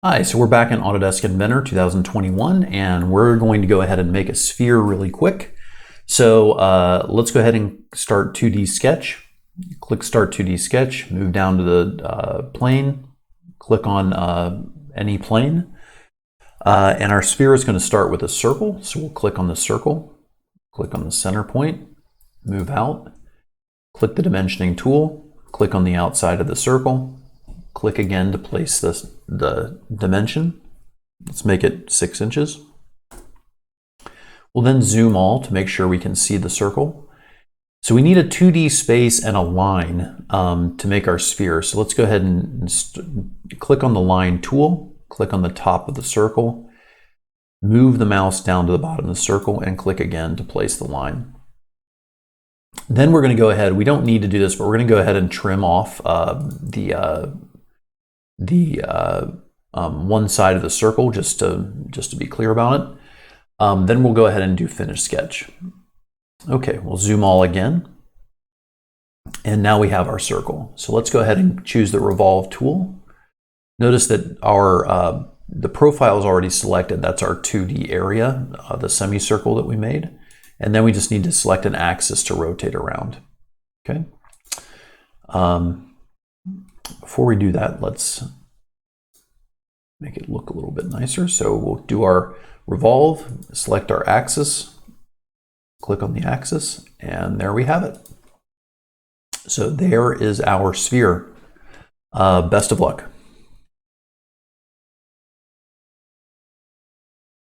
Hi, so we're back in Autodesk Inventor 2021, and we're going to go ahead and make a sphere really quick. So let's go ahead and start 2D Sketch. Click Start 2D Sketch, move down to the plane, click on any plane, and our sphere is going to start with a circle. So we'll click on the circle, click on the center point, move out, click the dimensioning tool, click on the outside of the circle, click again to place the dimension. Let's make it 6 inches. We'll then zoom all to make sure we can see the circle. So we need a 2D space and a line to make our sphere. So let's go ahead and click on the line tool, click on the top of the circle, move the mouse down to the bottom of the circle and click again to place the line. Then we're going to go ahead, we don't need to do this, but we're going to go ahead and trim off one side of the circle just to be clear about it. Then we'll go ahead and do finish sketch. Okay, we'll zoom all again. And now we have our circle. So let's go ahead and choose the revolve tool. Notice that the profile is already selected. That's our 2D area, the semicircle that we made. And then we just need to select an axis to rotate around. Okay. Before we do that, let's make it look a little bit nicer. So we'll do our revolve, select our axis, click on the axis, and there we have it. So there is our sphere. Best of luck.